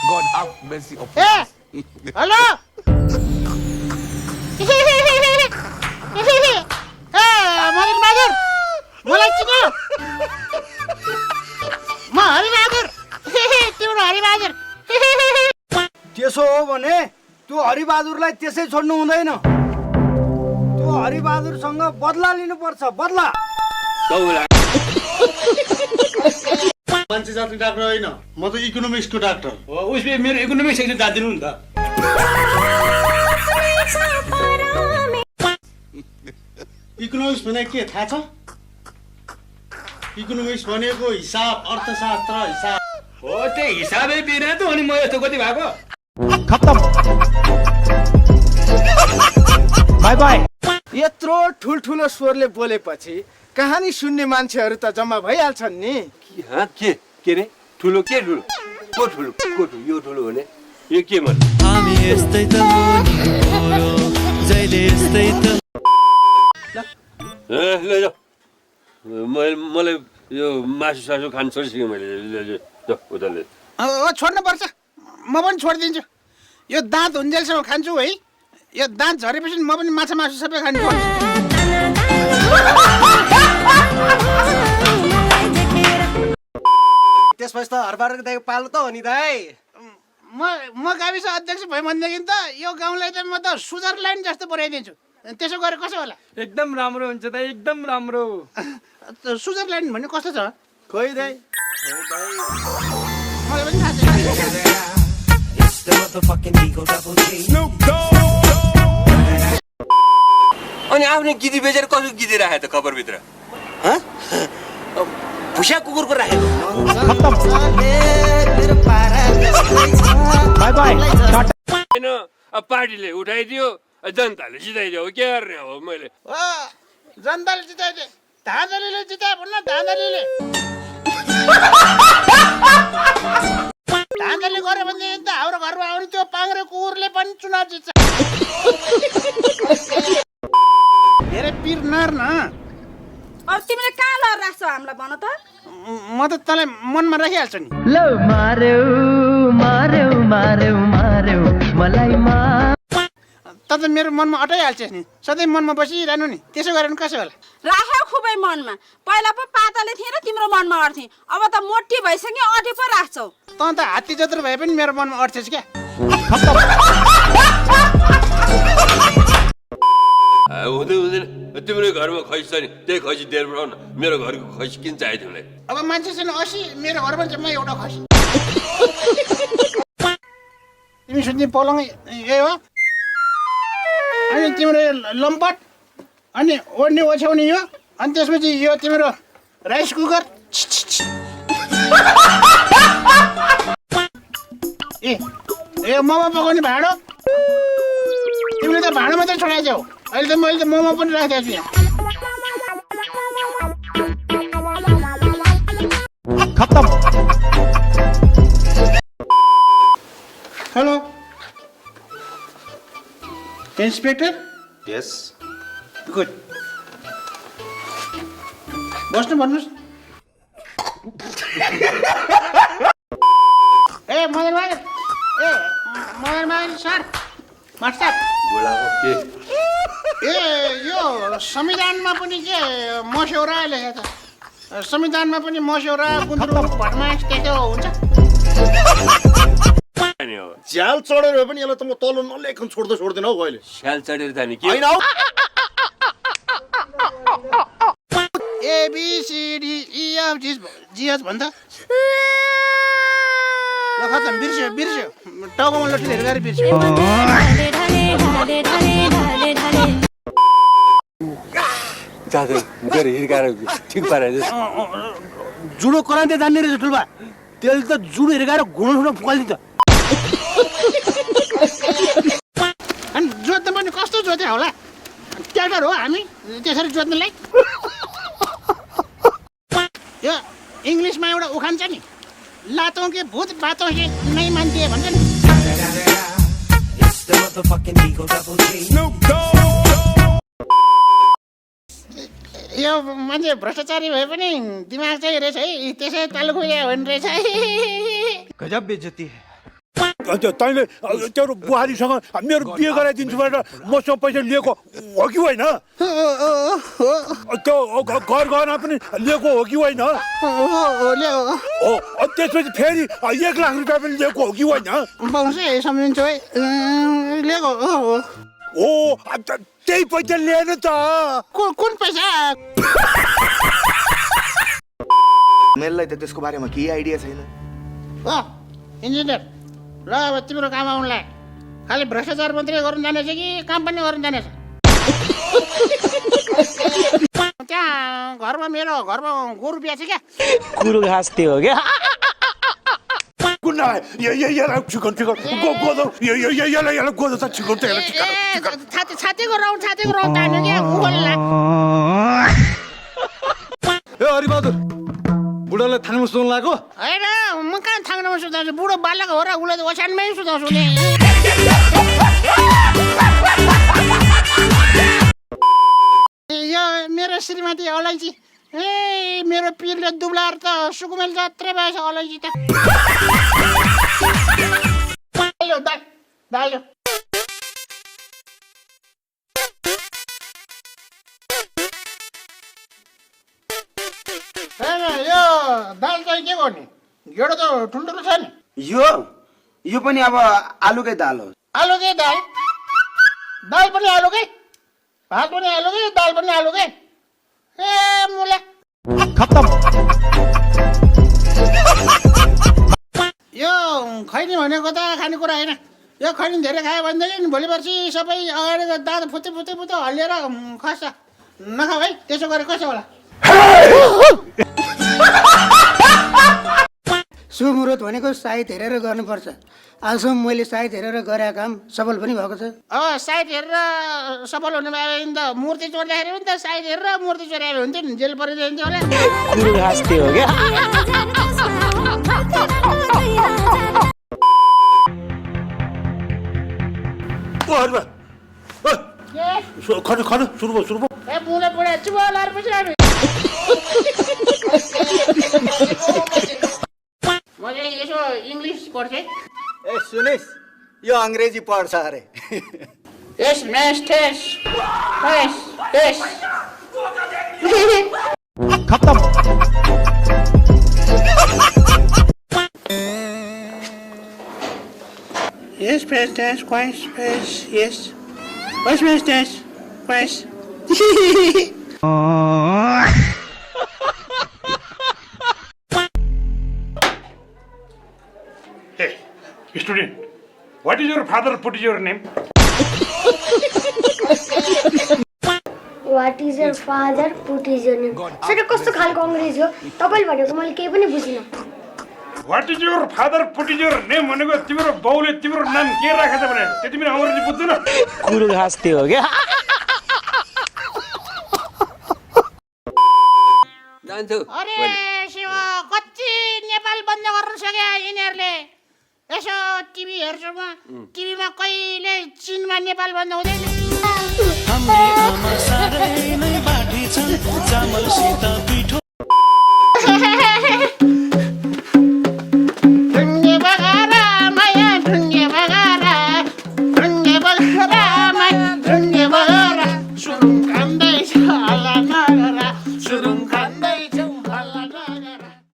God have mercy upon uh us. Hello ए मदन बहादुर मलाई चिन्यो म हरिबहादुर तिम्रो हरिबहादुर त्यसो हो भने त्यो हरिबहादुरलाई त्यसै छोड्नु हुँदैन। त्यो हरिबहादुरसँग बदला लिनुपर्छ, बदला। मान्छे जाति डाक्टर होइन, म त इकोनोमिक्सको डाक्टर हो। उसले मेरो इकोनोमिक्स एक्जाम जादिनु नि त। इकोनोमिक्स भने के थाहा छ? इकोनोमिक्स भनेको हिसाब, अर्थशास्त्र हिसाब हो। त्यो हिसाबै बिना त अनि म यस्तो कति भएको? खत्तम बाई बाई। यत्रो ठुल्ठुलो स्वरले बोलेपछि कहानी सुन्ने मान्छेहरू त जम्मा भइहाल्छन् नि। के रे ठुलो के ठुलो को ठुलो यो ठुलो भने यो के मन हामी यस्तै त हो जहिले यस्तै त ल मलाई यो मासु सासु खान छोडिसकेँ मैले उता ले छोड्नुपर्छ म पनि छोडिदिन्छु। यो दाँत हुन्जेलसम्म खान्छु है। यो दाँत झरेपछि म पनि माछा मासु सबै खान्छु। त्यसपछि त हरबारको दाइको पालो त हो नि दाइ। म गाविस अध्यक्ष भयो भनेदेखि त यो गाउँलाई त म त स्विजरल्यान्ड जस्तो बनाइदिन्छु। त्यसो गरेर कसो होला? एकदम राम्रो हुन्छ दाइ, एकदम राम्रो। स्विजरल्यान्ड भन्ने कस्तो छ? खोइ दाइ। मलाई पनि थाहा छैन। अनि आफ्नै गिदी बेचेर कसो गिदी राखे त कपरभित्र भुसिया कुकुरको राखेको। By by. होइन पार्टीले उठाइदियो जनताले जिताइदियो के गर्ने हो। मैले जनताले जिताइदिए धाँधलीले जिताए भन्न। धाँधलीले धाँधली गऱ्यो भनेदेखि त हाम्रो घरमा आउने त्यो पाङ्रे कुकुरले पनि चुनाव जित्छ। धेरै पिर नर न। अब तिमीले कहाँ लर राख्छौ हामीलाई भन त? म त तँलाई मनमा राखिहाल्छु नि। ल मार्यौ मार्यौ मार्यौ मार्यौ मलाई त मेरो मनमा अटाइहाल्छस् नि। सधैँ मनमा बसिरहनु नि। त्यसो गरेर कसो होला? राख्यौ खुबै मनमा। पहिला पो पाताले थिए र तिम्रो मनमा अर्थी। अब त मोटी भइसक्यो अटे पो राख्छौ। त त हात्ती जत्रो भए पनि मेरो मनमा अट्छस् क्या। हुँदैन तिम्रो घरमा खैस छ नि त्यही खसी दिएर पठाउ न। मेरो घरको खसी किन चाहियो तिमीलाई? अब मान्छे छैन 80 मेरो घरमा चाहिँ म एउटा खसी। तिमी सुत्ने पलङ यही हो। अनि तिम्रो लम्पट अनि ओड्ने ओछ्याउने यो। अनि त्यसपछि यो तिम्रो राइस कुकर। ए मोमो पकाउने भाँडो। तिमीले त भाँडो मात्रै छोडाइदेऊ। अहिले त मैले त मोमो पनि राखेको छु यहाँ। खत्तम। Hello inspector. Yes good. बस्नु भन्नुहोस्। ए मदन बहादुर। ए मदन बहादुर सर मास्टर। बुढाको के ए यो संविधानमा पनि के मस्यौरा लेखेको छ। संविधानमा पनि मस्यौरा गुन्द्रुक भटमास के हुन्छ। झ्याल चढेर पनि यसलाई त म तल नलेखन छोड्दैन हौ अहिले। स्याल चढेर जाने के होइन हौ। ABCDEF GH भन्छ। ल खत्तम। बिर्स्यो टाउकोमा लट्ठीहरू गरेर बिर्स्यो। हिर्काएर ठिक पारेर जुडो कराउँदै जान्ने रहेछ ठुल्बा। त्यसले त जुडो हिर्काएर घुँडो फुकाल्दिन्छ। अनि जोत्नु पनि कस्तो जोते होला? ट्र्याक्टर हो हामी त्यसरी जोत्नुलाई? यो इङ्ग्लिसमा एउटा उखान छ नि, लातों के भूत बातों के नहीं मान्थे भन्छ नि। यो मान्छे भ्रष्टाचारी भए पनि दिमाग चाहिँ रहेछ है। त्यसै तालु खुल्या भन्ने रहेछ है। गजब बेइज्जती है। तैँले तेरो बुहारीसँग मेरो बिहे गराइदिन्छु भनेर मसँग पैसा लिएको हो कि होइन त्यो घर गहना पनि लिएको हो कि होइन त्यसपछि फेरि 1 लाख रुपियाँ पनि लिएको हो कि होइन पाउँछ सम्झिन्छु है लिएको हो त्यही पैसा लिएन त कुन पैसा मेललाई त त्यसको बारेमा केही आइडिया छैन इन्जिनियर ल अब तिम्रो काम आउनुलाई खालि भ्रष्टाचार मात्रै गर्नु जानेछ कि काम पनि गर्नु जानेछ त्यहाँ मेरो घरमा गोरु बिहा छ क्या कुरो घाँस त्यो हो क्या कुन यसलाई चिकन गोदो यसलाई गोदो त चिकन त छातीको राउन्ड तान्यो क्या उगल्ला ए हरिबहादुर बुढालाई थाङ्नु सुत्नु लाग्यो होइन म कहाँ थाङ्नामा सुताउँछु बुढो बालक हो र उसले त ओछ्यानमै सुताउँछु नि यो मेरो श्रीमती अलैँची ए मेरो पिरले दुब्लाएर त सुकुमेल जात्रै भएछ अलैँची त दाल यो दाल चाहिँ के गर्ने गेडो त ठुल्ठुलो छ नि यो पनि अब आलुकै दाल हो आलुकै दाल पनि आलुकै भात पनि आलुकै दाल पनि आलुकै ए मुला खत्तम यो खैनी भनेको त खानेकुरा होइन यो खैनी धेरै खायो भनेदेखि भोलि पर्सि सबै अगाडिको दाँत फुते हल्लिएर खस्छ नखाऊ है त्यसो गरेर कसो होला सुमुहुर्त भनेको साइत हेरेर गर्नुपर्छ आजसम्म मैले साइत हेरेर गरेको काम सफल पनि भएको छ साइत हेरेर सफल हुनु भयो भने त मूर्ति चोर्दाखेरि पनि त साइत हेरेर मूर्ति चोर्यायो हुन्थ्यो नि जेल परिदिन्थ्यो होला कुरो घाँस त्यो हो क्या खानु सुरु भयो ए बुढा चुप लाएर बसिरहेको म चाहिँ यसो इङ्ग्लिस पढ्छु है ए सुनिस् यो अङ्ग्रेजी पढ्छ अरे यस म्यास टेस खत्तम Yes, press dash, twice, press, yes. Press dash, twice. Hey, student, what is your father put your name? What is your father put his name? Sir कस्तो खालको अङ्ग्रेजी हो तपाईले भनेको मैले केही पनि बुझिनँ What is your father put your name भनेको तिम्रो बाउले तिम्रो नाम के राखेछ भने त्यति पनि अङ्ग्रेजी बुझ्दैन कुरो घाँस त्यो हो क्या जान्छु अरे शिव कति नेपाल बन्द गर्न सक्यो यिनीहरूले यसो टिभी हेर्छु म टिभीमा कहिले चीनमा नेपाल बन्द हुँदैन ढुङ्गे बगारा माया ढुङ्गे बगारा